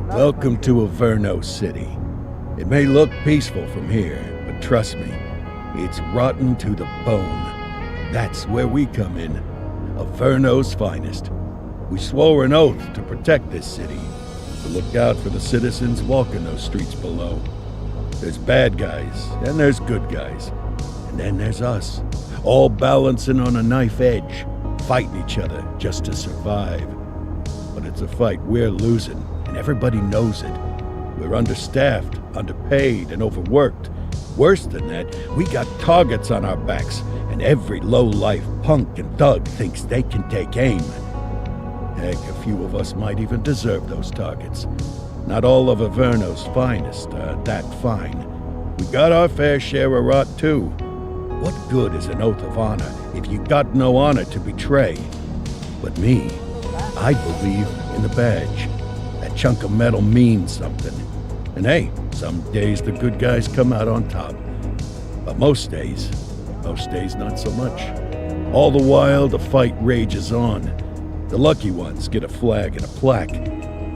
Welcome to Averno City. It may look peaceful from here, but trust me, it's rotten to the bone. That's where we come in. Averno's finest. We swore an oath to protect this city, to look out for the citizens walking those streets below. There's bad guys, and there's good guys. And then there's us, all balancing on a knife edge, fighting each other just to survive. But it's a fight we're losing, and everybody knows it. We're understaffed, underpaid, and overworked. Worse than that, we got targets on our backs, and every low-life punk and thug thinks they can take aim. Heck, a few of us might even deserve those targets. Not all of Averno's finest are that fine. We got our fair share of rot, too. What good is an oath of honor if you got no honor to betray? But me, I believe in the badge. That chunk of metal means something. And hey, some days the good guys come out on top. But most days not so much. All the while, the fight rages on. The lucky ones get a flag and a plaque.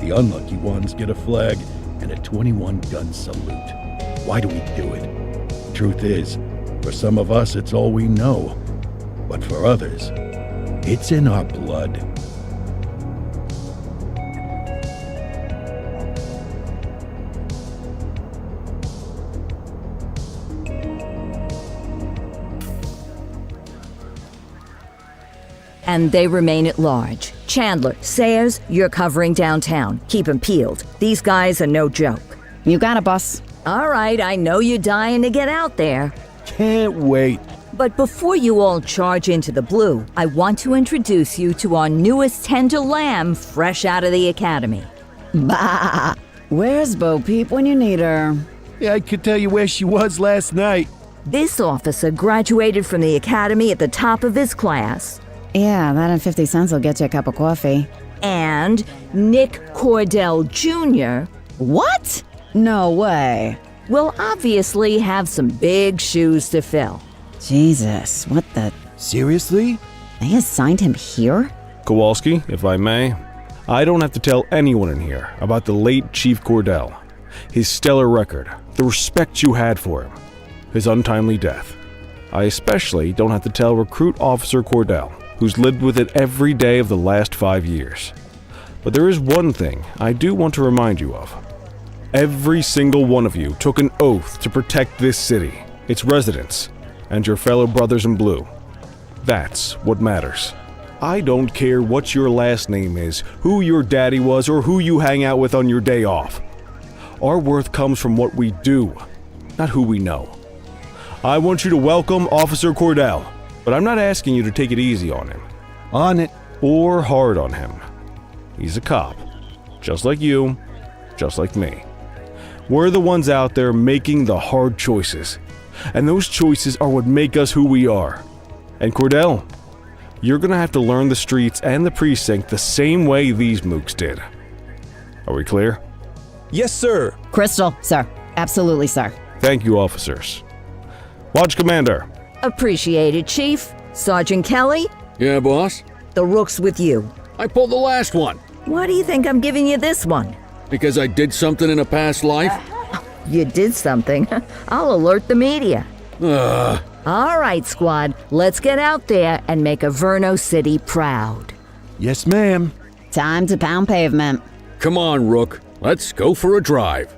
The unlucky ones get a flag and a 21-gun salute. Why do we do it? Truth is, for some of us, it's all we know. But for others, it's in our blood. And they remain at large. Chandler, Sayers, you're covering downtown. Keep 'em peeled. These guys are no joke. You got it, boss. All right, I know you're dying to get out there. Can't wait. But before you all charge into the blue, I want to introduce you to our newest tender lamb fresh out of the academy. Bah! Where's Bo Peep when you need her? Yeah, I could tell you where she was last night. This officer graduated from the academy at the top of his class. Yeah, that and 50 cents will get you a cup of coffee. And Nick Cordell Jr. What? No way. will obviously have some big shoes to fill. Jesus, what the... Seriously? They assigned him here? Kowalski, if I may, I don't have to tell anyone in here about the late Chief Cordell, his stellar record, the respect you had for him, his untimely death. I especially don't have to tell Recruit Officer Cordell, who's lived with it every day of the last 5 years. But there is one thing I do want to remind you of. Every single one of you took an oath to protect this city, its residents, and your fellow brothers in blue. That's what matters. I don't care what your last name is, who your daddy was, or who you hang out with on your day off. Our worth comes from what we do, not who we know. I want you to welcome Officer Cordell, but I'm not asking you to take it easy on him. On it. Or hard on him. He's a cop, just like you, just like me. We're the ones out there making the hard choices, and those choices are what make us who we are. And Cordell, you're gonna have to learn the streets and the precinct the same way these mooks did. Are we clear? Yes, sir. Crystal, sir. Absolutely, sir. Thank you, officers. Watch Commander. Appreciated, Chief. Sergeant Kelly, Yeah, boss? the rook's with you. I pulled the last one. Why do you think I'm giving you this one? Because I did something in a past life? You did something. I'll alert the media. All right, squad, let's get out there and make Averno City proud. Yes, ma'am. Time to pound pavement. Come on, Rook. Let's go for a drive.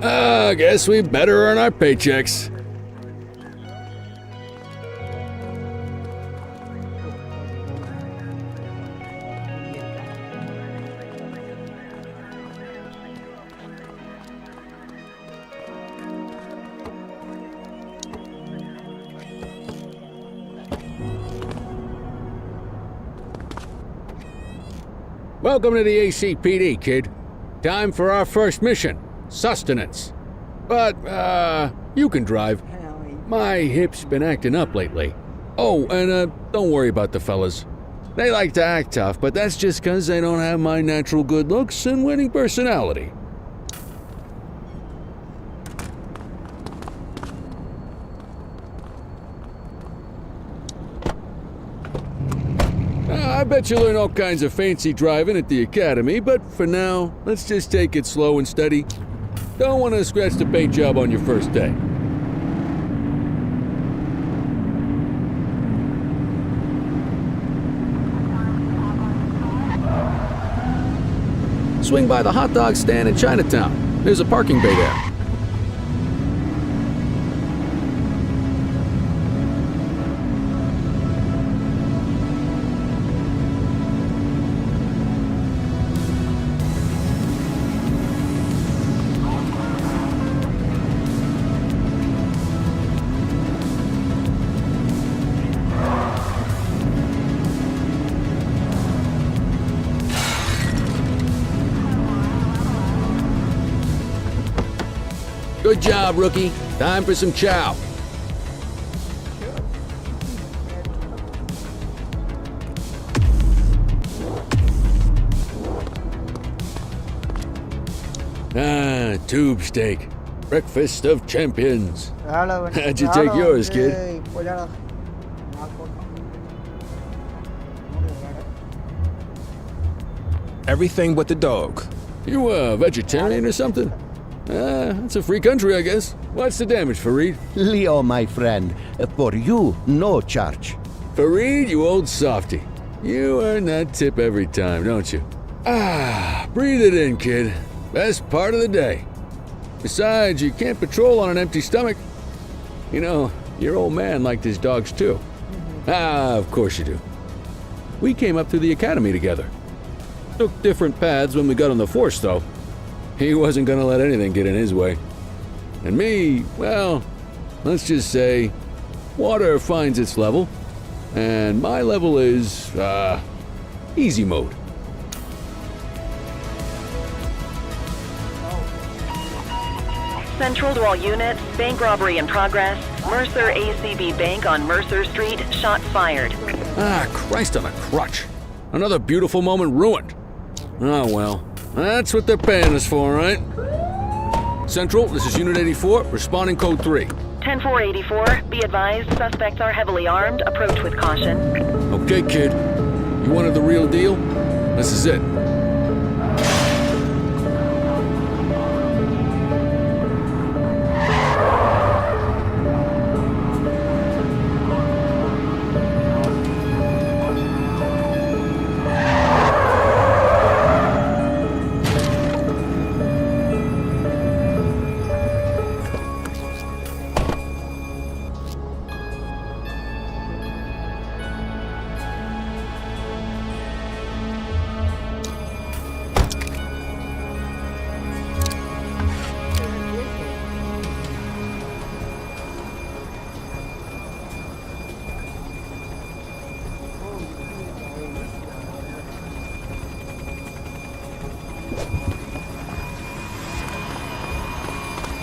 I guess we better earn our paychecks. Welcome to the ACPD, kid. Time for our first mission, sustenance. But, you can drive. My hip's been acting up lately. Oh, and, don't worry about the fellas. They like to act tough, but that's just 'cause they don't have my natural good looks and winning personality. I bet you learn all kinds of fancy driving at the academy, but for now, let's just take it slow and steady. Don't want to scratch the paint job on your first day. Swing by the hot dog stand in Chinatown. There's a parking bay there. Good job, rookie. Time for some chow. Tube steak. Breakfast of champions. How'd you take yours, kid? Everything but the dog. You a vegetarian or something? It's a free country, I guess. What's the damage, Fareed? Leo, my friend, for you, no charge. Fareed, you old softy. You earn that tip every time, don't you? Breathe it in, kid. Best part of the day. Besides, you can't patrol on an empty stomach. You know, your old man liked his dogs too. Of course you do. We came up through the academy together. Took different paths when we got on the force, though. He wasn't gonna let anything get in his way. And me, well, let's just say, water finds its level, and my level is, easy mode. Central to all units, bank robbery in progress. Mercer ACB Bank on Mercer Street, shots fired. Christ on a crutch. Another beautiful moment ruined. Oh well. That's what they're paying us for, right? Central, this is Unit 84, responding code 3. 10-484, be advised, suspects are heavily armed, approach with caution. Okay, kid. You wanted the real deal? This is it.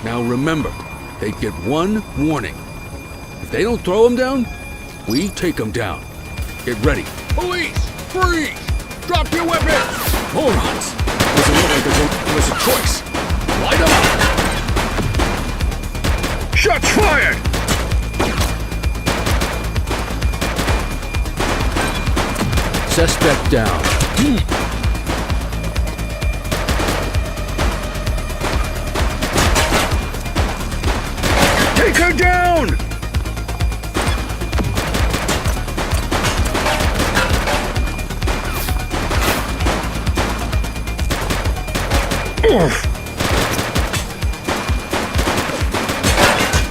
Now remember, they get one warning. If they don't throw them down, we take them down. Get ready. Police! Freeze! Drop your weapons! Morons! Doesn't look like there's a choice. Light them up! Shots fired! Suspect down. Take her down!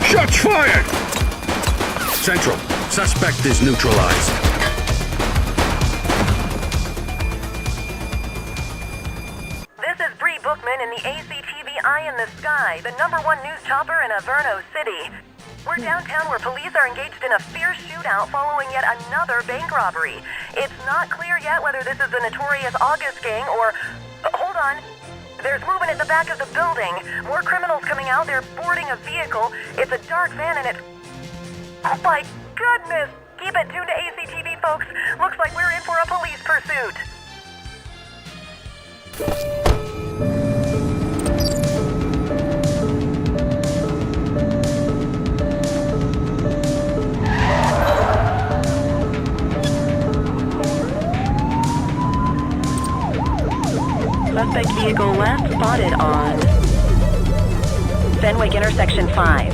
Shots fired! Central, suspect is neutralized. This is Bree Bookman in the ACTV Eye in the Sky, the #1 news chopper in Averno City. We're downtown where police are engaged in a fierce shootout following yet another bank robbery. It's not clear yet whether this is the notorious August gang or... hold on. There's movement at the back of the building. More criminals coming out. They're boarding a vehicle. It's a dark van and it's... oh my goodness! Keep it tuned to ACTV, folks. Looks like we're in for a police pursuit. Suspect vehicle last spotted on Fenwick intersection 5.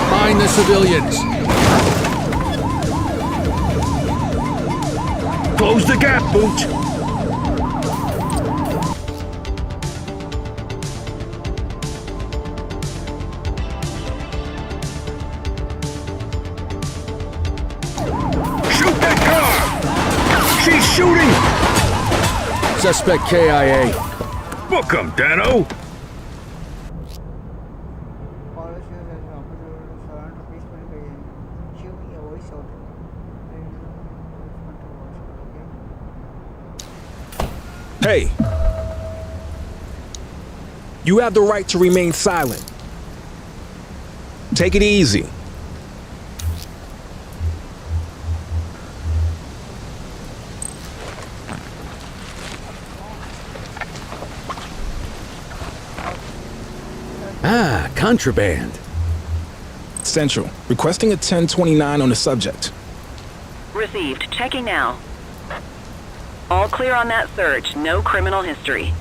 Find the civilians. Close the gap, Booch! Shoot that car! She's shooting! Suspect KIA. Book 'em, Dano! Hey! You have the right to remain silent. Take it easy. Ah, contraband. Central, requesting a 1029 on the subject. Received. Checking now. All clear on that search. No criminal history.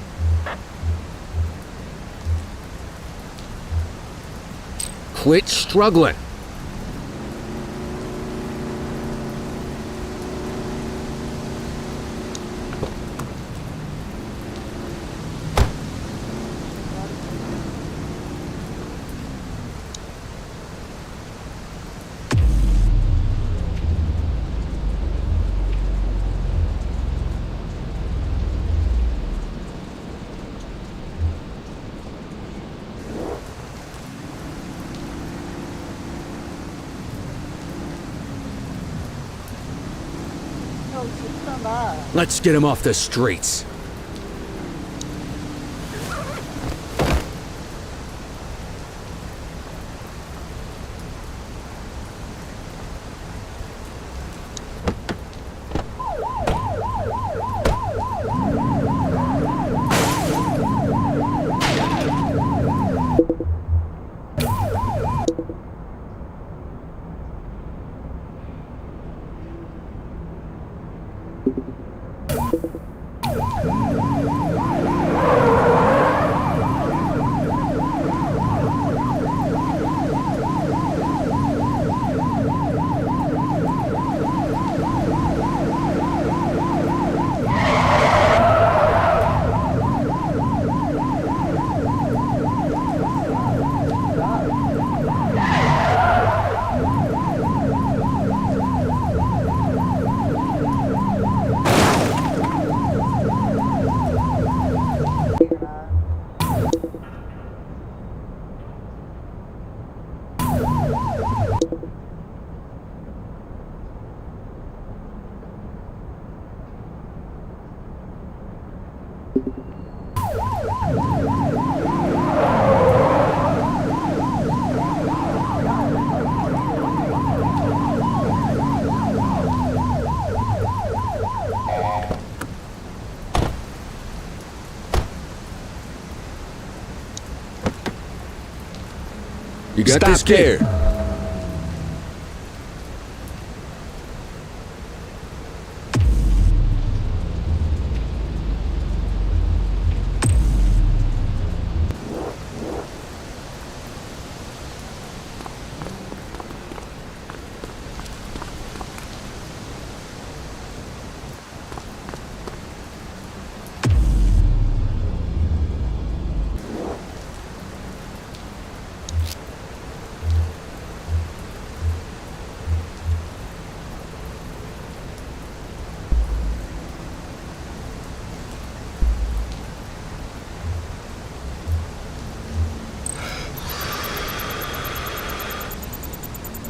Quit struggling. Let's get him off the streets. You got Stop this, kid?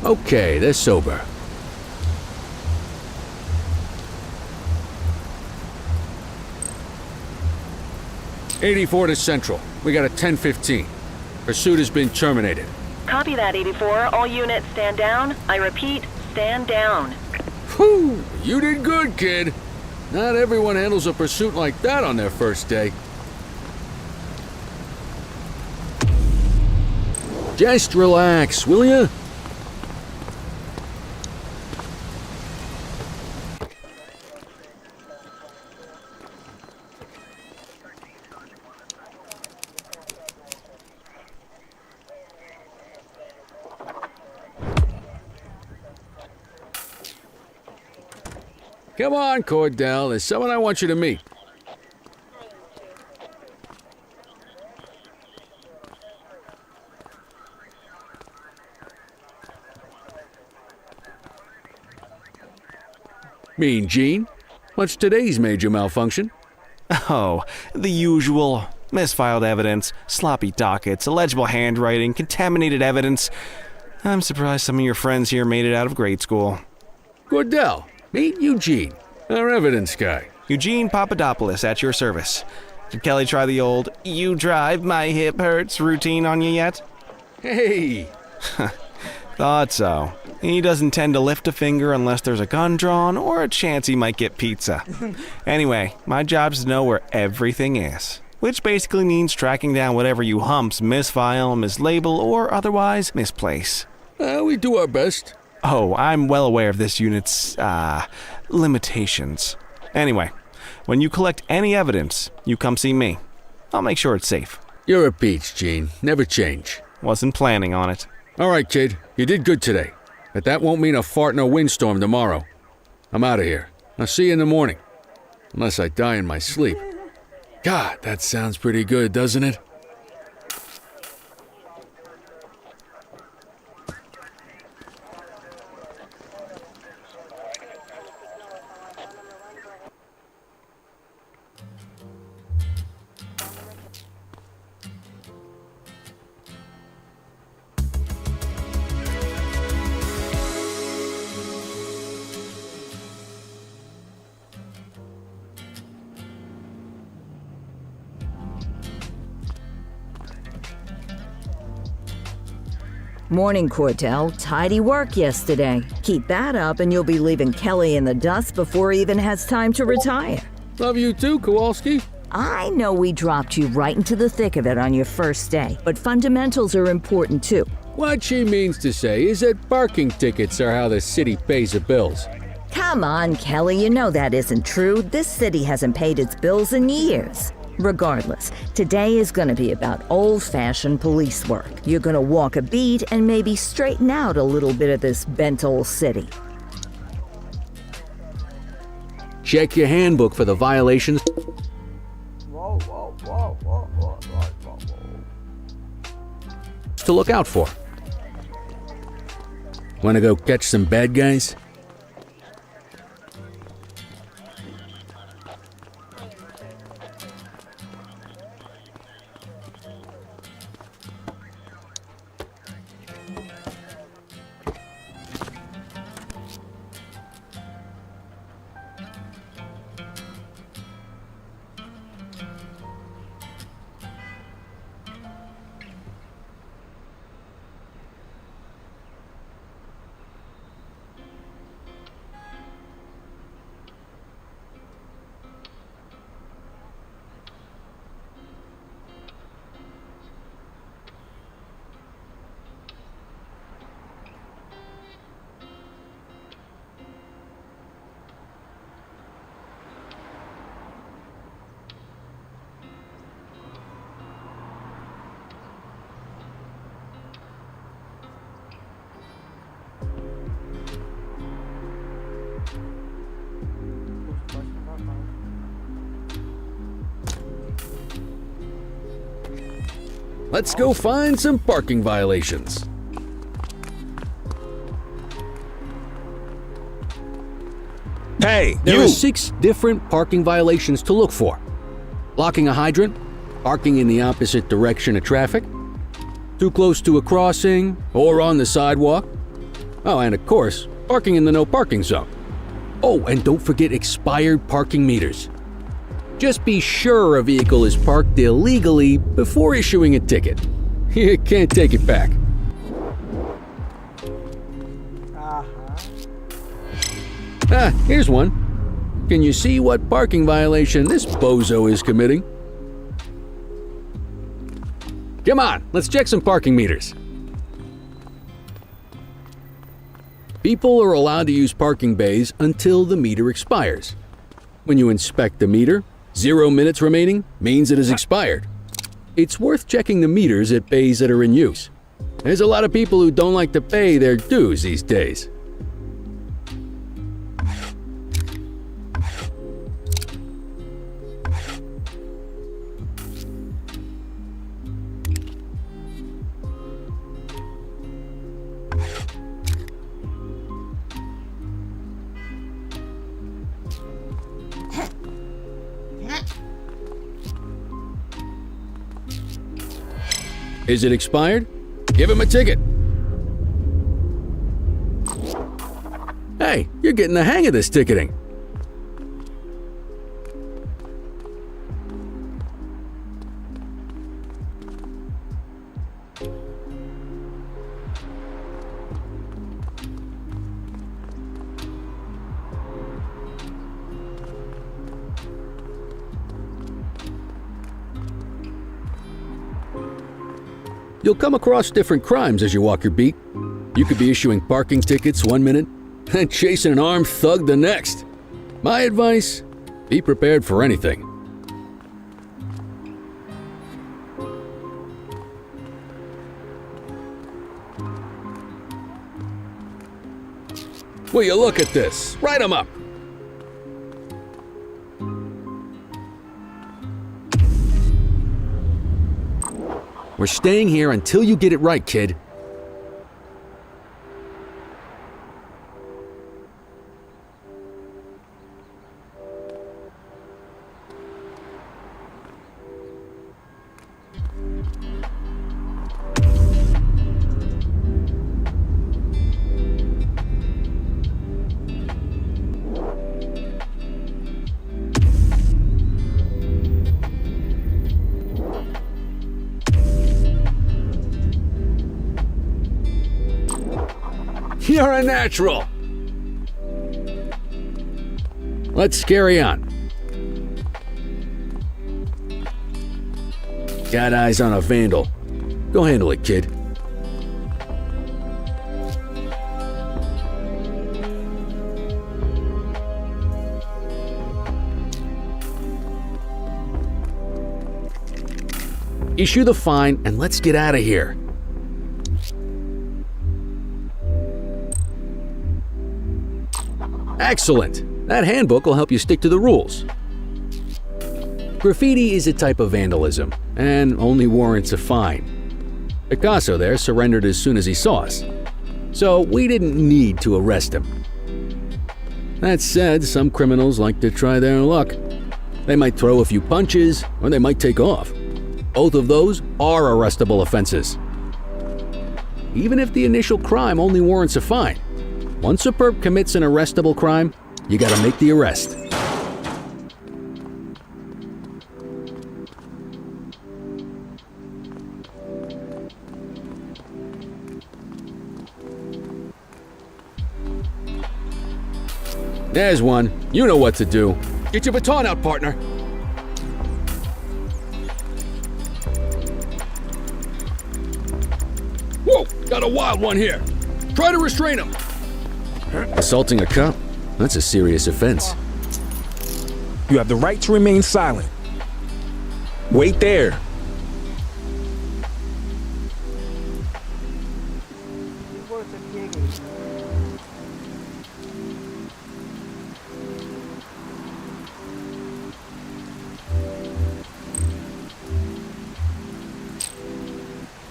Okay, they're sober. '84 to Central. We got a 1015. Pursuit has been terminated. Copy that, 84. All units stand down. I repeat, stand down. Whew! You did good, kid. Not everyone handles a pursuit like that on their first day. Just relax, will ya? Come on, Cordell. There's someone I want you to meet. Mean Gene? What's today's major malfunction? Oh, the usual. Misfiled evidence, sloppy dockets, illegible handwriting, contaminated evidence. I'm surprised some of your friends here made it out of grade school. Cordell, meet Eugene, our evidence guy. Eugene Papadopoulos at your service. Did Kelly try the old, "you drive, my hip hurts" routine on you yet? Hey! Thought so. He doesn't tend to lift a finger unless there's a gun drawn or a chance he might get pizza. Anyway, my job's to know where everything is, which basically means tracking down whatever you humps misfile, mislabel, or otherwise misplace. We do our best. Oh, I'm well aware of this unit's, limitations. Anyway, when you collect any evidence, you come see me. I'll make sure it's safe. You're a peach, Gene. Never change. Wasn't planning on it. All right, kid. You did good today. But that won't mean a fart in a windstorm tomorrow. I'm out of here. I'll see you in the morning. Unless I die in my sleep. God, that sounds pretty good, doesn't it? Morning, Cordell. Tidy work yesterday. Keep that up and you'll be leaving Kelly in the dust before he even has time to retire. Love you too, Kowalski. I know we dropped you right into the thick of it on your first day, but fundamentals are important too. What she means to say is that parking tickets are how the city pays the bills. Come on, Kelly, you know that isn't true. This city hasn't paid its bills in years. Regardless, today is going to be about old-fashioned police work. You're going to walk a beat and maybe straighten out a little bit of this bent old city. Check your handbook for the violations. To look out for. Want to go catch some bad guys? Let's go find some parking violations. Hey, There you! are 6 different parking violations to look for. Blocking a hydrant, parking in the opposite direction of traffic, too close to a crossing or on the sidewalk. Oh, and of course, parking in the no parking zone. Oh, and don't forget expired parking meters. Just be sure a vehicle is parked illegally before issuing a ticket. You can't take it back. Ah, here's one. Can you see what parking violation this bozo is committing? Come on, let's check some parking meters. People are allowed to use parking bays until the meter expires. When you inspect the meter, 0 minutes remaining means it has expired. It's worth checking the meters at bays that are in use. There's a lot of people who don't like to pay their dues these days. Is it expired? Give him a ticket. Hey, you're getting the hang of this ticketing. You'll come across different crimes as you walk your beat. You could be issuing parking tickets one minute and chasing an armed thug the next. My advice, be prepared for anything. Will you look at this? Write 'em up. We're staying here until you get it right, kid. You're a natural. Let's carry on. Got eyes on a vandal. Go handle it, kid. Issue the fine and let's get out of here. Excellent! That handbook will help you stick to the rules. Graffiti is a type of vandalism, and only warrants a fine. Picasso there surrendered as soon as he saw us, so we didn't need to arrest him. That said, some criminals like to try their luck. They might throw a few punches, or they might take off. Both of those are arrestable offenses. Even if the initial crime only warrants a fine, once a perp commits an arrestable crime, you gotta make the arrest. There's one. You know what to do. Get your baton out, partner. Whoa! Got a wild one here. Try to restrain him. Assaulting a cop? That's a serious offense. You have the right to remain silent. Wait there.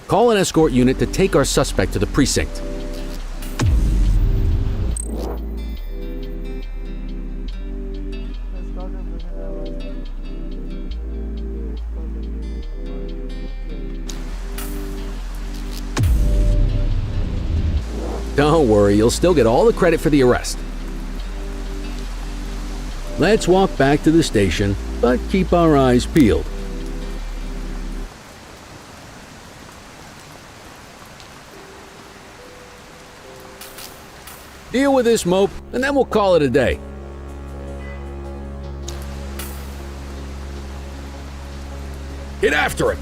Call an escort unit to take our suspect to the precinct. Don't worry, you'll still get all the credit for the arrest. Let's walk back to the station, but keep our eyes peeled. Deal with this mope, and then we'll call it a day. Get after it!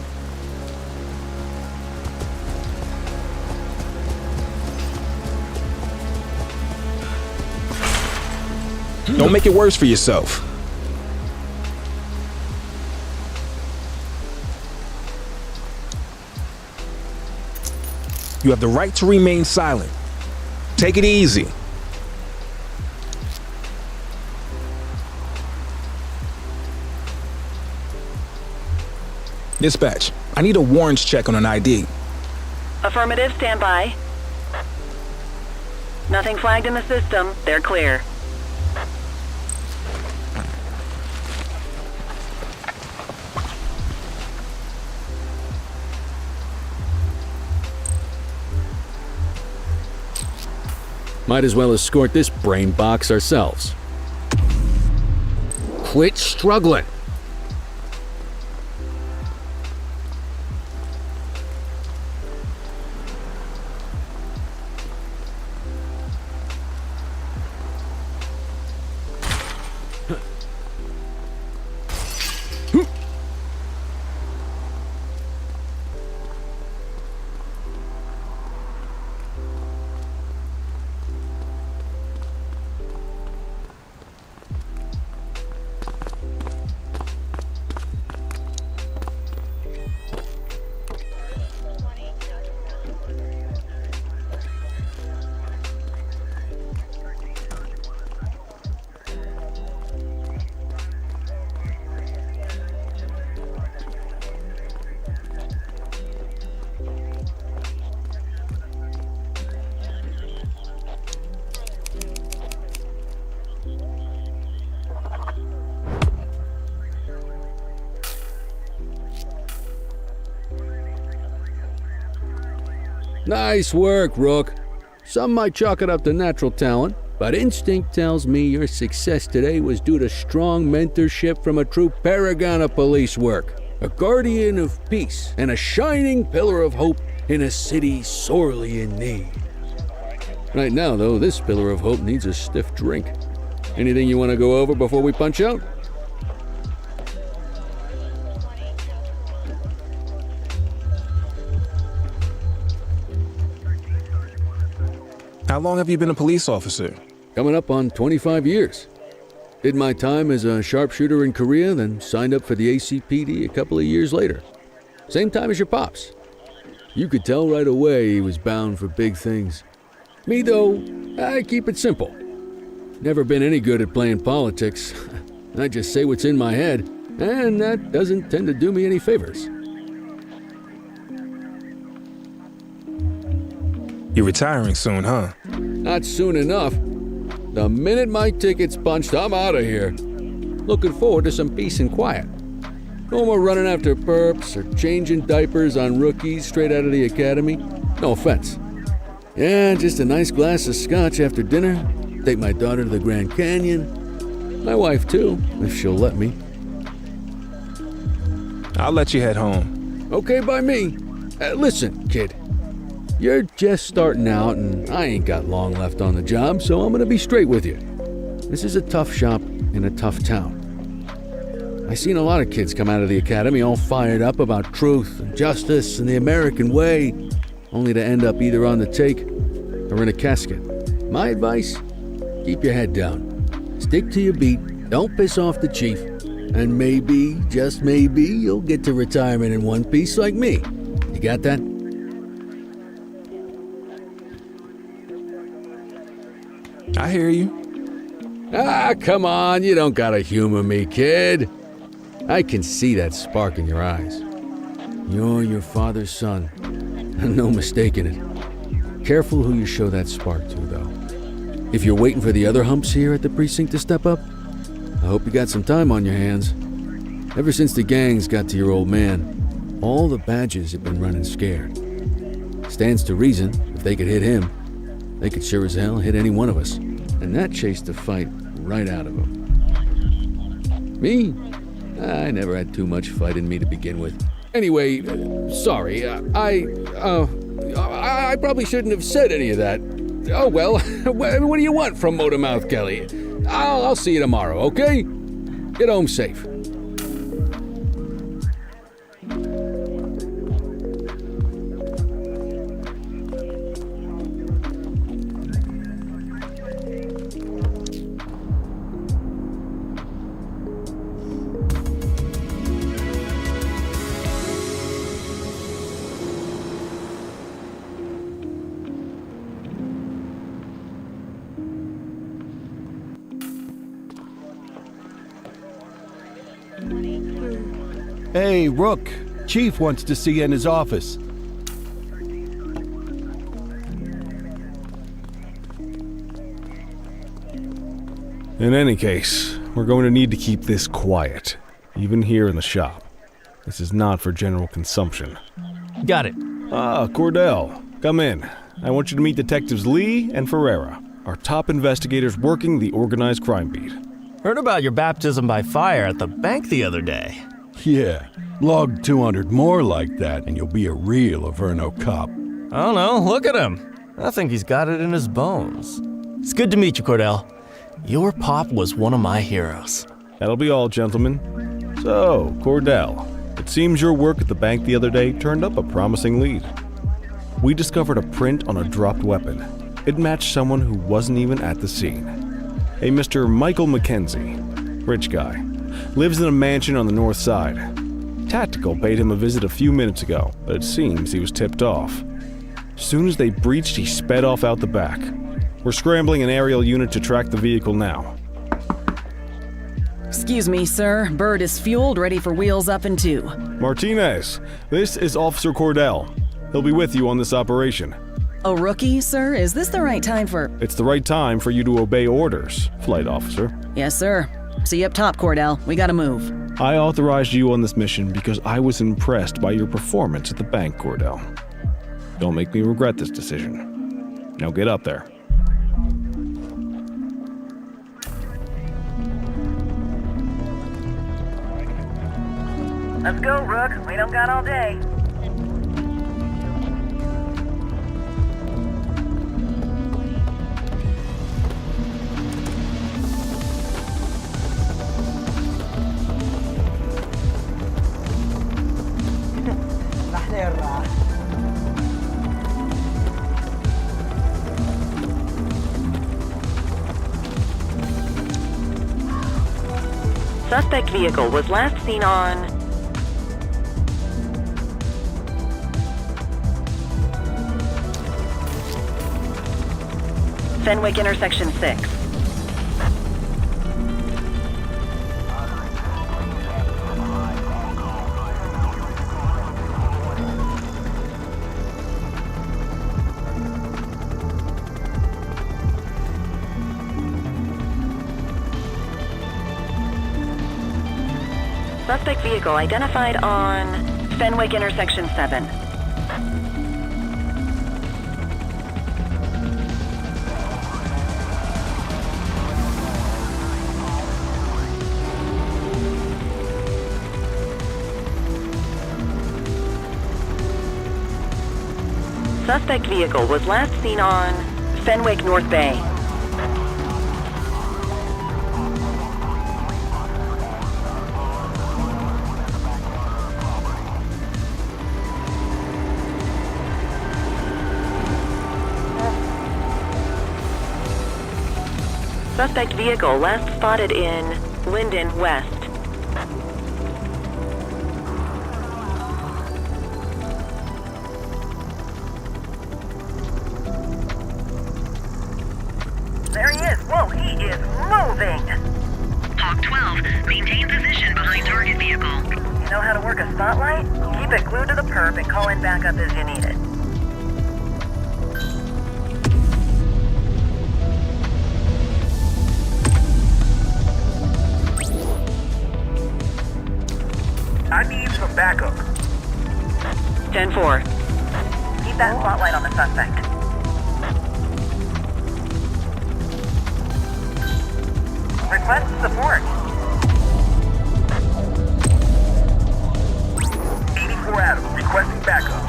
Don't make it worse for yourself. You have the right to remain silent. Take it easy. Dispatch, I need a warrants check on an ID. Affirmative, stand by. Nothing flagged in the system. They're clear. Might as well escort this brain box ourselves. Quit struggling. Nice work, Rook. Some might chalk it up to natural talent, but instinct tells me your success today was due to strong mentorship from a true paragon of police work, a guardian of peace, and a shining pillar of hope in a city sorely in need. Right now, though, this pillar of hope needs a stiff drink. Anything you want to go over before we punch out? How long have you been a police officer? Coming up on 25 years. Did my time as a sharpshooter in Korea, then signed up for the ACPD a couple of years later. Same time as your pops. You could tell right away he was bound for big things. Me, though, I keep it simple. Never been any good at playing politics. I just say what's in my head, and that doesn't tend to do me any favors. You're retiring soon, huh? Not soon enough. The minute my ticket's punched, I'm out of here. Looking forward to some peace and quiet. No more running after perps or changing diapers on rookies straight out of the academy. No offense. Yeah, just a nice glass of scotch after dinner. Take my daughter to the Grand Canyon. My wife, too, if she'll let me. I'll let you head home. Okay by me. Listen, kid. You're just starting out, and I ain't got long left on the job, so I'm gonna be straight with you. This is a tough shop in a tough town. I seen a lot of kids come out of the academy all fired up about truth and justice and the American way, only to end up either on the take or in a casket. My advice? Keep your head down. Stick to your beat, don't piss off the chief, and maybe, just maybe, you'll get to retirement in one piece like me. You got that? I hear you. Ah, come on, you don't gotta humor me, kid. I can see that spark in your eyes. You're your father's son, and no mistaking it. Careful who you show that spark to, though. If you're waiting for the other humps here at the precinct to step up, I hope you got some time on your hands. Ever since the gangs got to your old man, all the badges have been running scared. Stands to reason, if they could hit him, they could sure as hell hit any one of us. And that chased the fight right out of them. Me? I never had too much fight in me to begin with. Anyway, sorry, I probably shouldn't have said any of that. Oh well, what do you want from Motormouth Kelly? I'll see you tomorrow, okay? Get home safe. Hey, Rook. Chief wants to see you in his office. In any case, we're going to need to keep this quiet, even here in the shop. This is not for general consumption. Got it. Ah, Cordell, come in. I want you to meet Detectives Lee and Ferreira. our top investigators working the organized crime beat. Heard about your baptism by fire at the bank the other day. Yeah, log 200 more like that and you'll be a real Averno cop. I don't know, look at him. I think he's got it in his bones. It's good to meet you, Cordell. Your pop was one of my heroes. That'll be all, gentlemen. So, Cordell, it seems your work at the bank the other day turned up a promising lead. We discovered a print on a dropped weapon. It matched someone who wasn't even at the scene. A Mr. Michael McKenzie, rich guy, lives in a mansion on the north side. Tactical paid him a visit a few minutes ago, but it seems he was tipped off. As soon as they breached, he sped off out the back. We're scrambling an aerial unit to track the vehicle now. Excuse me, sir. Bird is fueled, ready for wheels up in 2. Martinez, this is Officer Cordell. He'll be with you on this operation. A rookie, sir? Is this the right time for... It's the right time for you to obey orders, Flight Officer. Yes, sir. See you up top, Cordell. We gotta move. I authorized you on this mission because I was impressed by your performance at the bank, Cordell. Don't make me regret this decision. Now get up there. Let's go, Rook. We don't got all day. Suspect vehicle was last seen on Fenwick intersection 6. Suspect vehicle identified on Fenwick intersection 7. Suspect vehicle was last seen on Fenwick North Bay. Suspect vehicle last spotted in Linden West. There he is. Whoa, he is moving. Hawk 12, maintain position behind target vehicle. You know how to work a spotlight? Keep it glued to the perp and call in backup as you need it. I need some backup. 10-4. Keep that spotlight on the suspect. Request support. 84 Adam, requesting backup.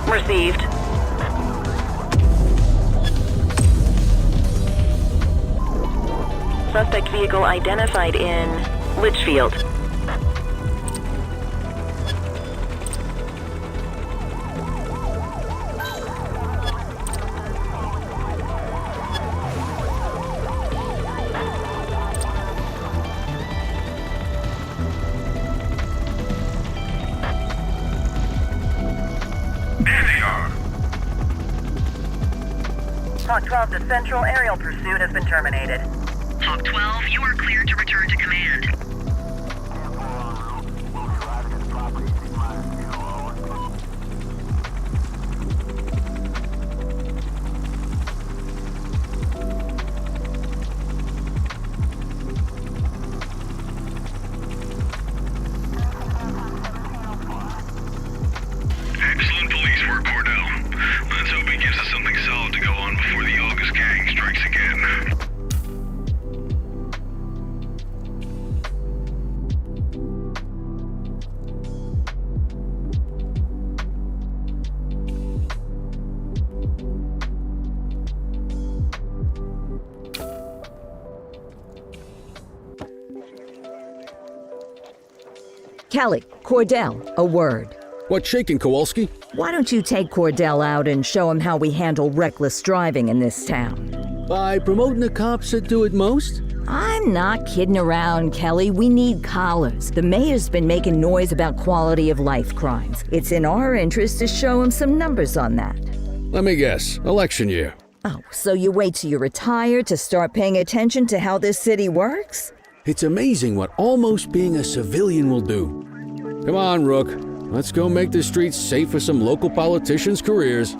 Received. Suspect vehicle identified in Litchfield. Hawk 12 to Central, aerial pursuit has been terminated. Hawk 12, you are cleared to return to command. Excellent police work, Cordell. Let's hope it gives us something solid to go on before the August gangs Kelly, Cordell, a word. What's shaking, Kowalski? Why don't you take Cordell out and show him how we handle reckless driving in this town? By promoting the cops that do it most? I'm not kidding around, Kelly. We need collars. The mayor's been making noise about quality of life crimes. It's in our interest to show him some numbers on that. Let me guess. Election year. Oh, so you wait till you retire to start paying attention to how this city works? It's amazing what almost being a civilian will do. Come on, Rook. Let's go make the streets safe for some local politicians' careers.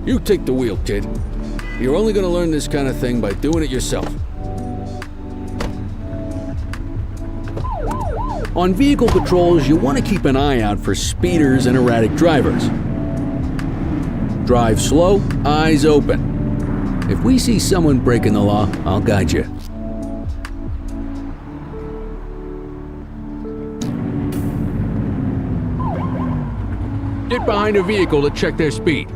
You take the wheel, kid. You're only gonna learn this kind of thing by doing it yourself. On vehicle patrols, you want to keep an eye out for speeders and erratic drivers. Drive slow, eyes open. If we see someone breaking the law, I'll guide you. Get behind a vehicle to check their speed.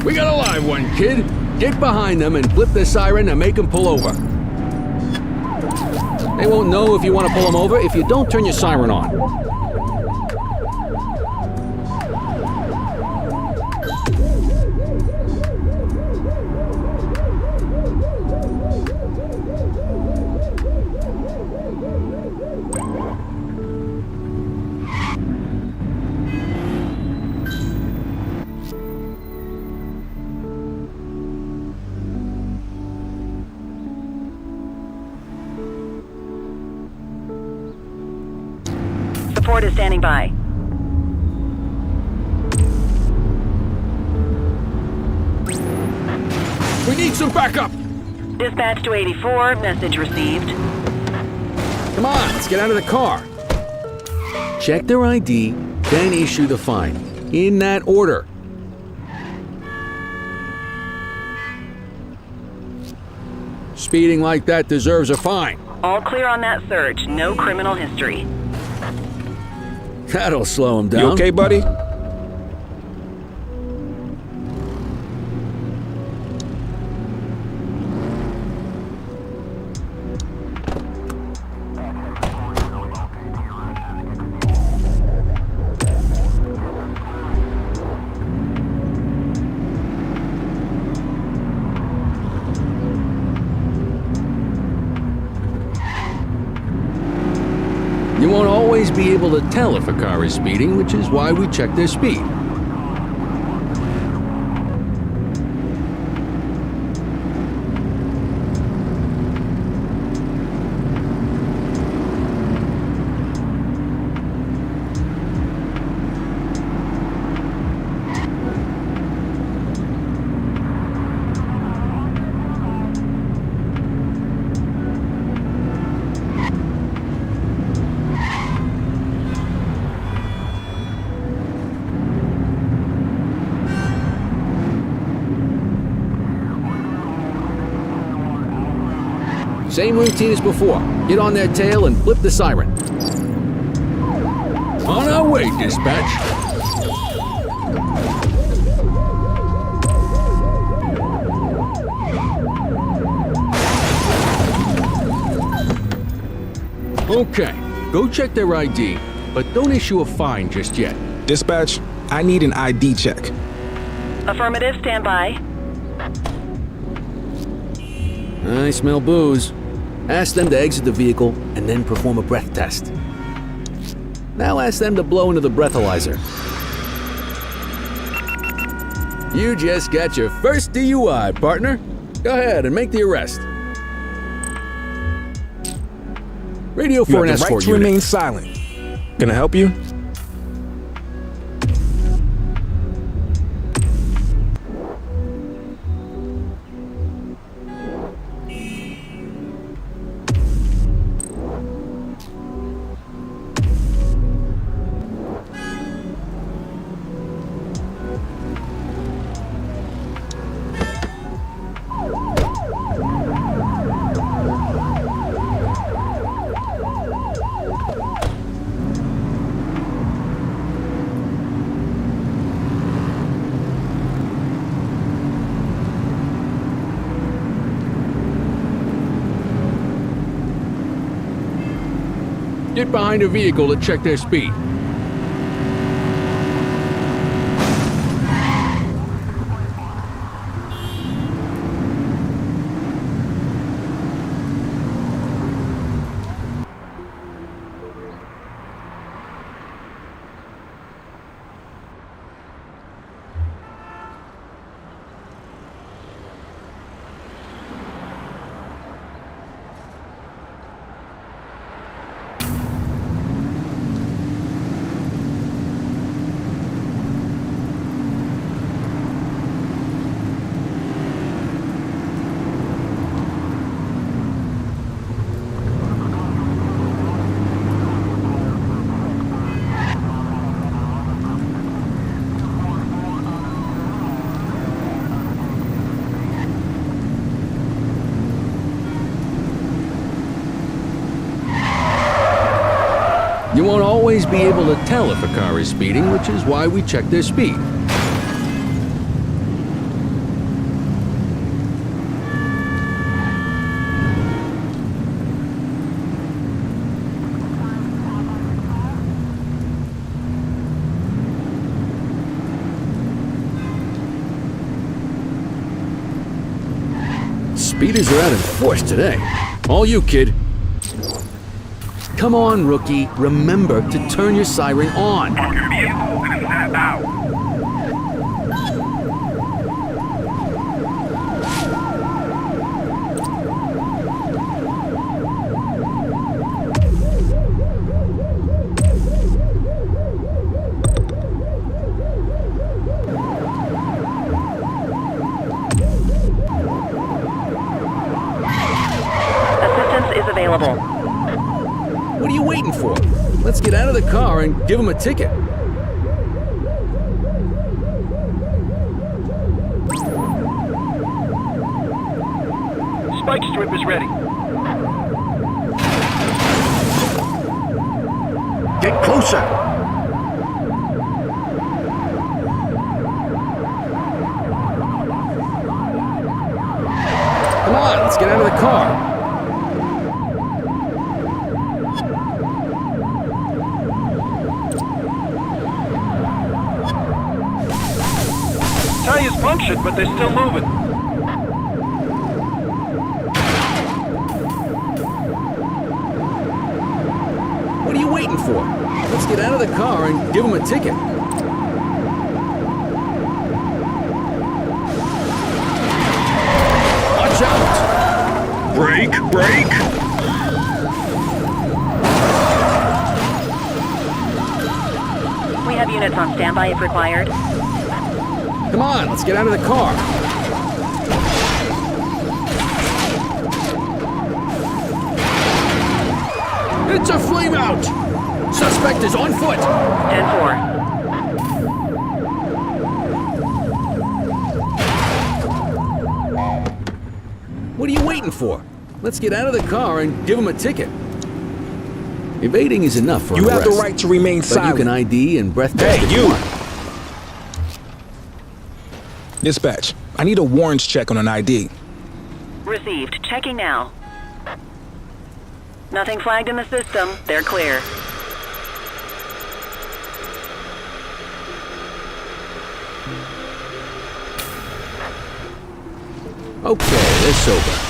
We got a live one, kid. Get behind them and flip the siren and make them pull over. They won't know if you want to pull them over if you don't turn your siren on. Support is standing by. We need some backup! Dispatch to 84, message received. Come on, let's get out of the car. Check their ID, then issue the fine. In that order. Speeding like that deserves a fine. All clear on that search. No criminal history. That'll slow him down. You okay, buddy? You won't always be able to tell if a car is speeding, which is why we check their speed. Same routine as before. Get on their tail and flip the siren. On our way, dispatch. Okay, go check their ID, but don't issue a fine just yet. Dispatch, I need an ID check. Affirmative, stand by. I smell booze. Ask them to exit the vehicle and then perform a breath test. Now ask them to blow into the breathalyzer. You just got your first DUI, partner. Go ahead and make the arrest. Radio You for an have the right escort to unit. remain silent. Can I help you? Get behind a vehicle to check their speed. You won't always be able to tell if a car is speeding, which is why we check their speed. Speeders are out in force today. All you, kid. Come on, rookie. Remember to turn your siren on. On your vehicle and snap out. Assistance is available. What are you waiting for? Let's get out of the car and give him a ticket. Spike strip is ready. Get closer. Come on, let's get out of the car. Tires punctured, but they're still moving. What are you waiting for? Let's get out of the car and give him a ticket. Watch out! Brake, brake. We have units on standby if required. Come on, let's get out of the car. It's a flame out! Suspect is on foot! 10-4. What are you waiting for? Let's get out of the car and give him a ticket. Evading is enough for You an have the arrest, right to remain but silent. you can ID and breath test Hey, if you! want. Dispatch, I need a warrants check on an ID. Received. Checking now. Nothing flagged in the system. They're clear. Okay, they're sober.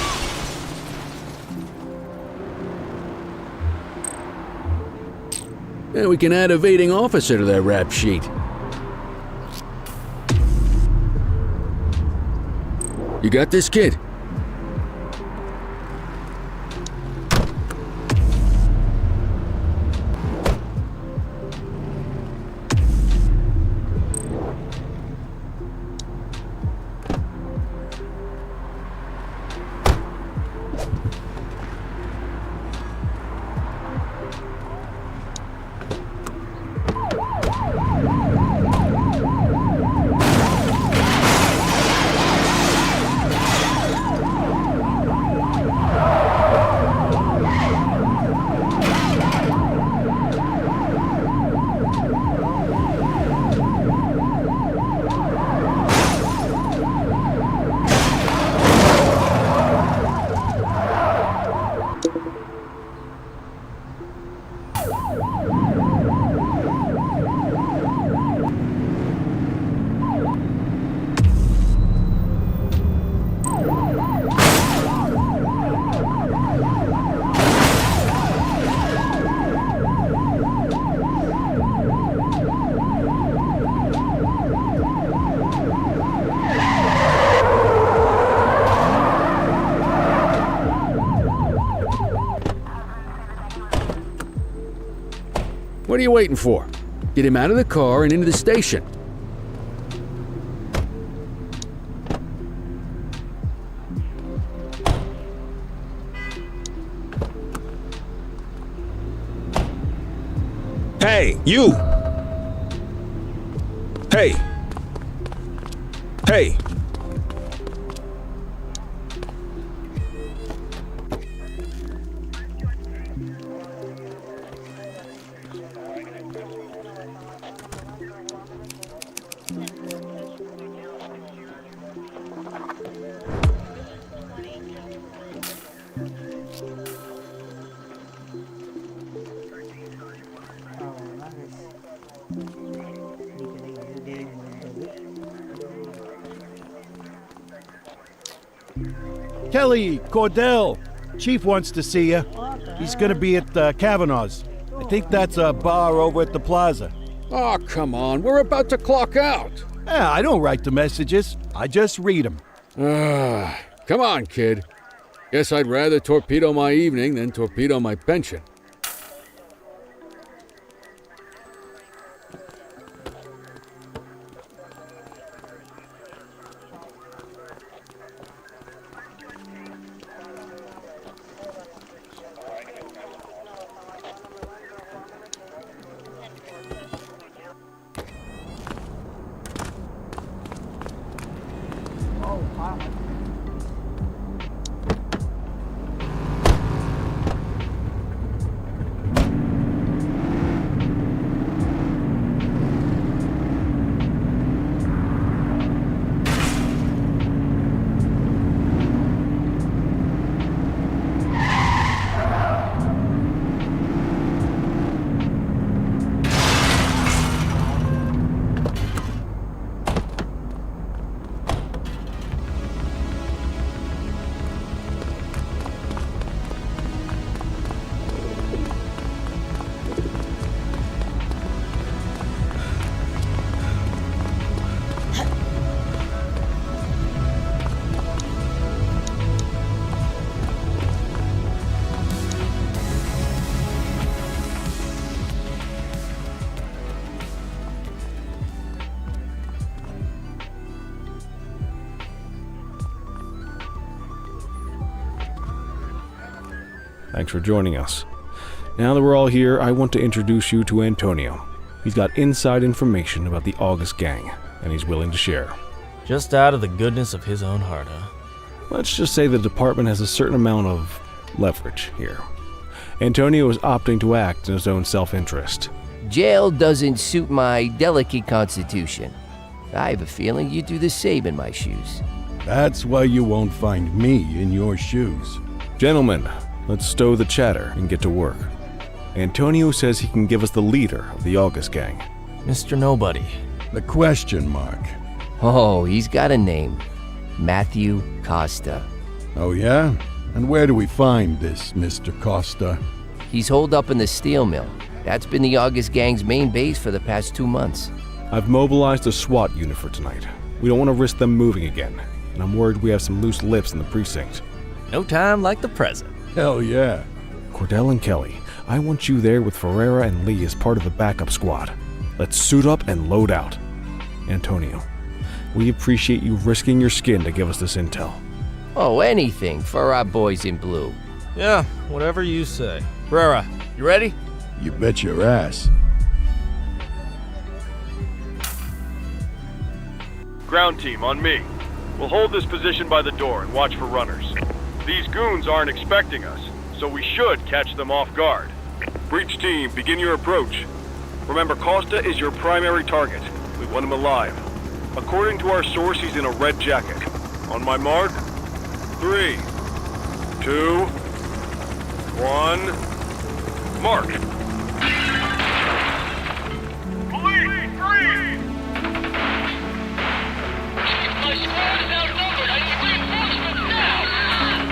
Yeah, we can add evading officer to that rap sheet. You got this, kid? What are you waiting for? Get him out of the car and into the station. Hey, you! Hey! Hey! Kelly, Cordell, Chief wants to see you. He's gonna be at Kavanaugh's. I think that's a bar over at the plaza. Oh, come on. We're about to clock out. Yeah, I don't write the messages. I just read them. Come on, kid. Guess I'd rather torpedo my evening than torpedo my pension. Thanks for joining us. Now that we're all here, I want to introduce you to Antonio. He's got inside information about the August gang, and he's willing to share. Just out of the goodness of his own heart, huh? Let's just say the department has a certain amount of leverage here. Antonio is opting to act in his own self-interest. Jail doesn't suit my delicate constitution. I have a feeling you'd do the same in my shoes. That's why you won't find me in your shoes. Gentlemen, let's stow the chatter and get to work. Antonio says he can give us the leader of the August gang. Mr. Nobody. The question mark. Oh, he's got a name. Matthew Costa. Oh yeah? And where do we find this Mr. Costa? He's holed up in the steel mill. That's been the August gang's main base for the past 2 months. I've mobilized a SWAT unit for tonight. We don't want to risk them moving again, and I'm worried we have some loose lips in the precinct. No time like the present. Hell yeah. Cordell and Kelly, I want you there with Ferreira and Lee as part of the backup squad. Let's suit up and load out. Antonio, we appreciate you risking your skin to give us this intel. Oh, anything for our boys in blue. Yeah, whatever you say. Ferreira, you ready? You bet your ass. Ground team, on me. We'll hold this position by the door and watch for runners. These goons aren't expecting us, so we should catch them off guard. Breach team, begin your approach. Remember, Costa is your primary target. We want him alive. According to our source, he's in a red jacket. On my mark, 3, 2, 1, mark. Police, freeze! My squad is outnumbered. I need reinforcements now.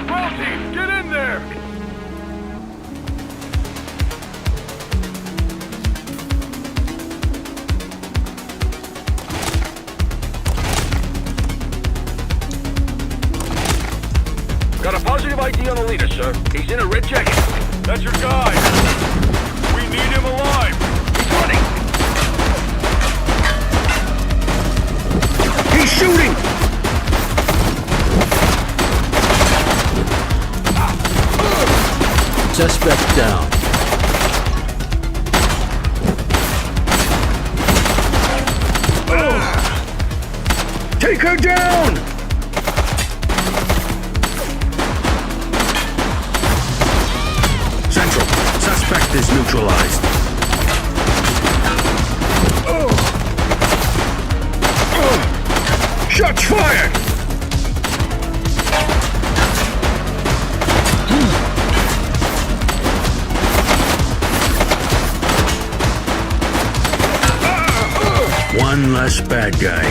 Well, team, get in there! Got a positive ID on the leader, sir. He's in a red jacket. That's your guy. We need him alive. He's running. He's shooting! Suspect down. Take her down! Central. Suspect is neutralized. Shots fired! One less bad guy.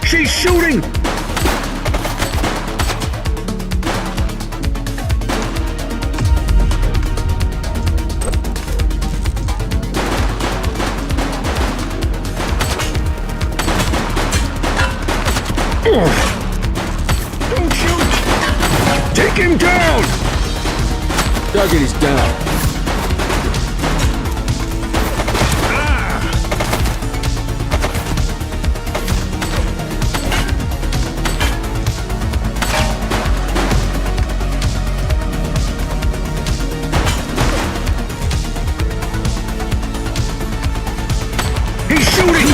She's shooting! Don't shoot! Take him down! Target is down. He's shooting!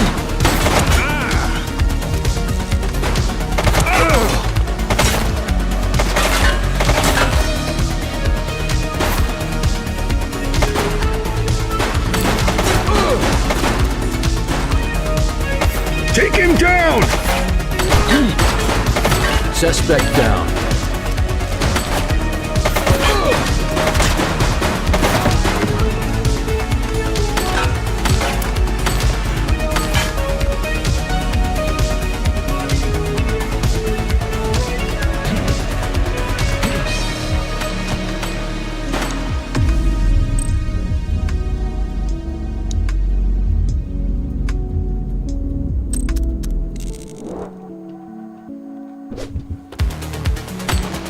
Take him down! Suspect down.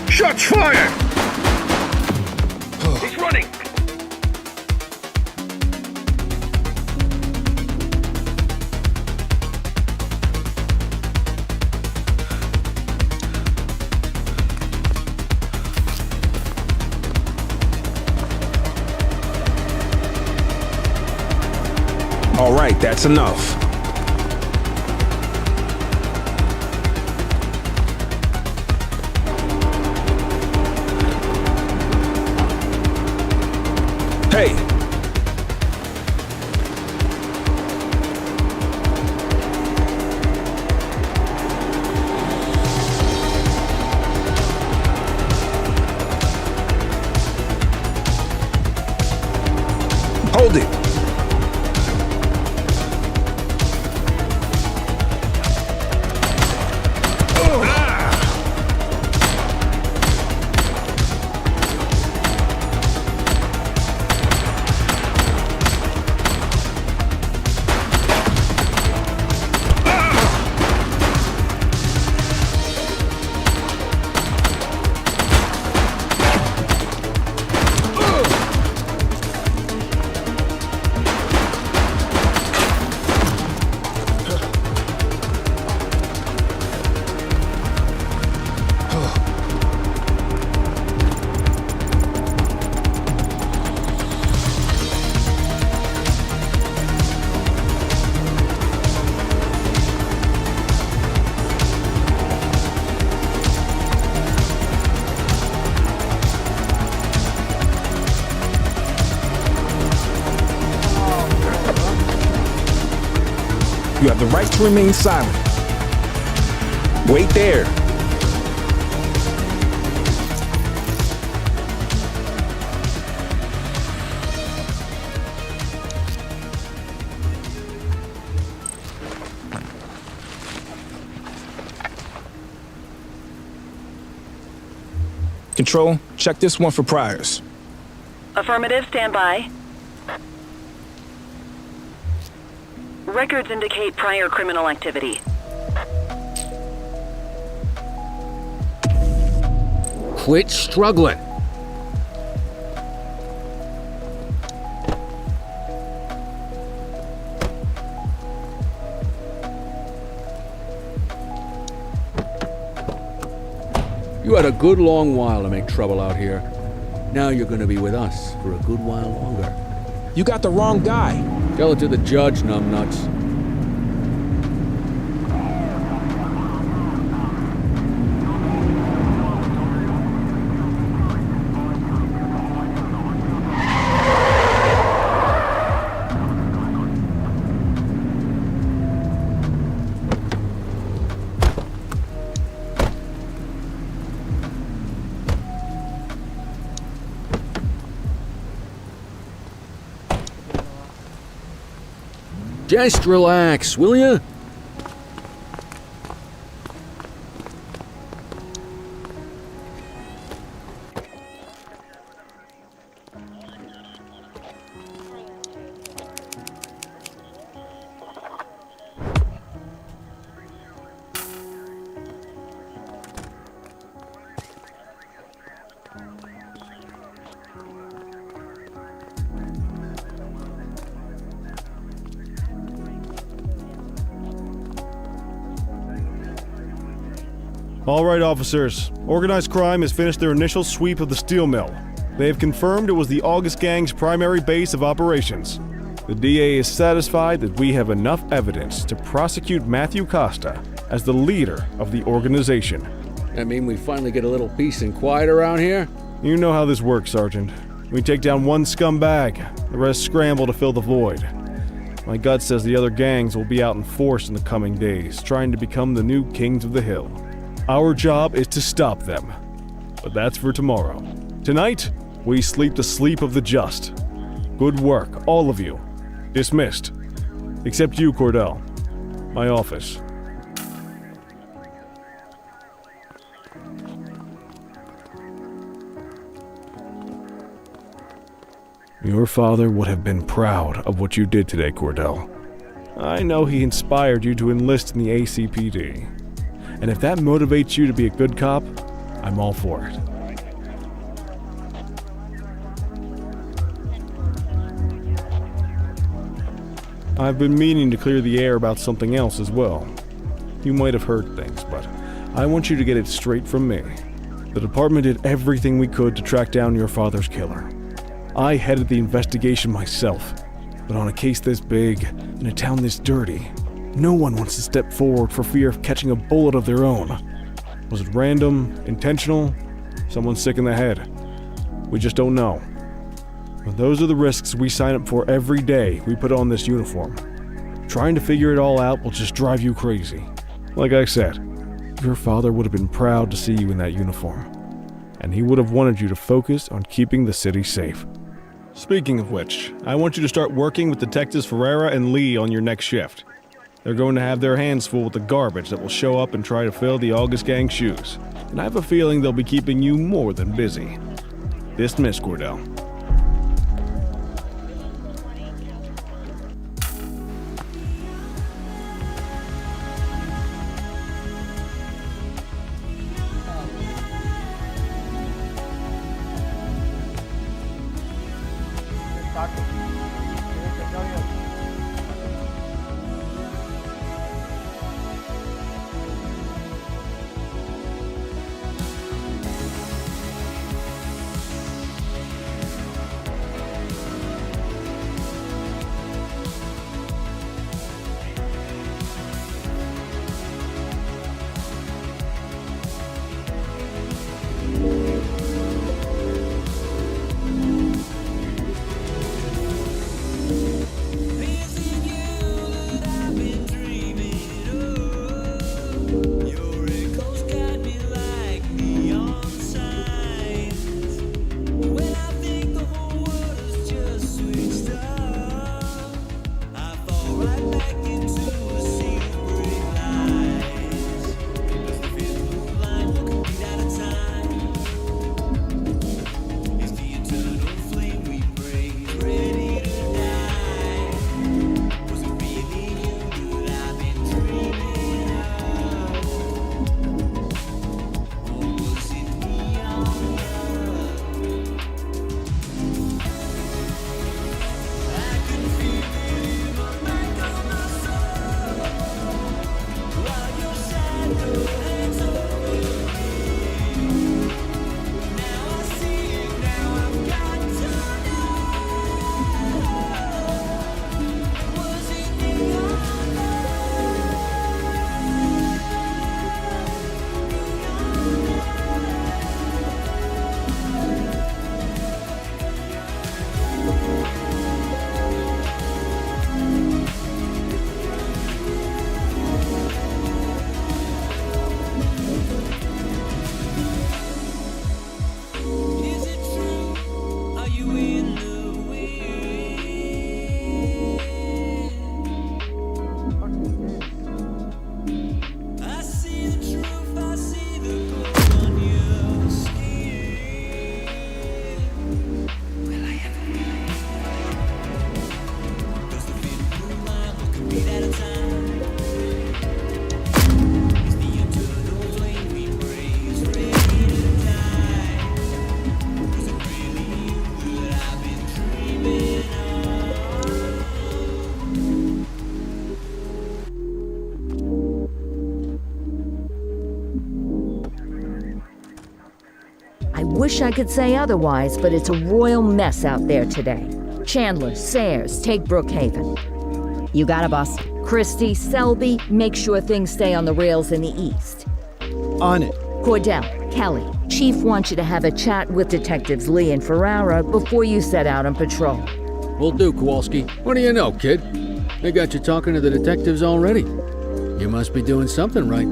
Shots fired! He's running! All right, that's enough. way! Hold it! You have the right to remain silent. Wait there. Control, check this one for priors. Affirmative, stand by. Records indicate prior criminal activity. Quit struggling. You had a good long while to make trouble out here. Now you're gonna be with us for a good while longer. You got the wrong guy. Tell it to the judge, numbnuts. Just relax, will ya? All right, officers. Organized crime has finished their initial sweep of the steel mill. They have confirmed it was the August Gang's primary base of operations. The DA is satisfied that we have enough evidence to prosecute Matthew Costa as the leader of the organization. I mean, we finally get a little peace and quiet around here? You know how this works, Sergeant. We take down one scumbag, the rest scramble to fill the void. My gut says the other gangs will be out in force in the coming days, trying to become the new kings of the hill. Our job is to stop them. But that's for tomorrow. Tonight, we sleep the sleep of the just. Good work, all of you. Dismissed. Except you, Cordell. My office. Your father would have been proud of what you did today, Cordell. I know he inspired you to enlist in the ACPD. And if that motivates you to be a good cop, I'm all for it. I've been meaning to clear the air about something else as well. You might have heard things, but I want you to get it straight from me. The department did everything we could to track down your father's killer. I headed the investigation myself, but on a case this big, in a town this dirty, no one wants to step forward for fear of catching a bullet of their own. Was it random, intentional, someone sick in the head? We just don't know. But those are the risks we sign up for every day we put on this uniform. Trying to figure it all out will just drive you crazy. Like I said, your father would have been proud to see you in that uniform, and he would have wanted you to focus on keeping the city safe. Speaking of which, I want you to start working with Detectives Ferreira and Lee on your next shift. They're going to have their hands full with the garbage that will show up and try to fill the August Gang's shoes, and I have a feeling they'll be keeping you more than busy. Dismiss, Cordell. Wish I could say otherwise, but it's a royal mess out there today. Chandler, Sayers, take Brookhaven. You got it, boss. Christie, Selby, make sure things stay on the rails in the east. On it. Cordell, Kelly, Chief wants you to have a chat with Detectives Lee and Ferrara before you set out on patrol. Will do, Kowalski. What do you know, kid? They got you talking to the detectives already. You must be doing something right.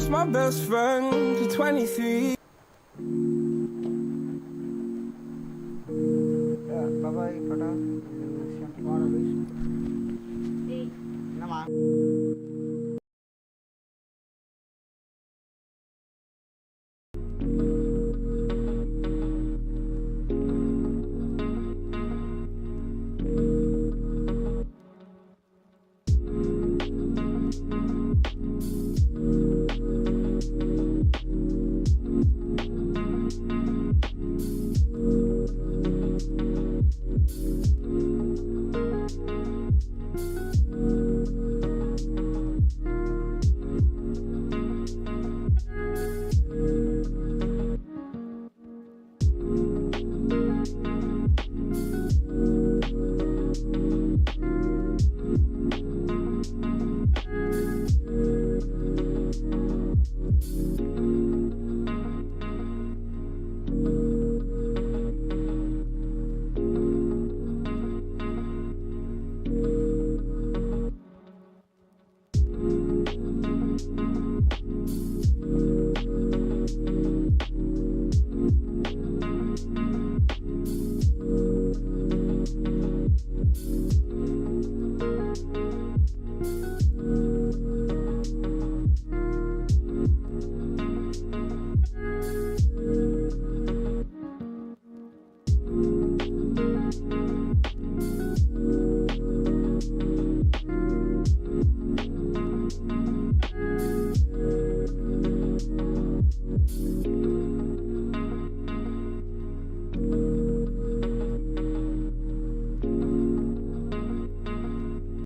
My best friend to 23.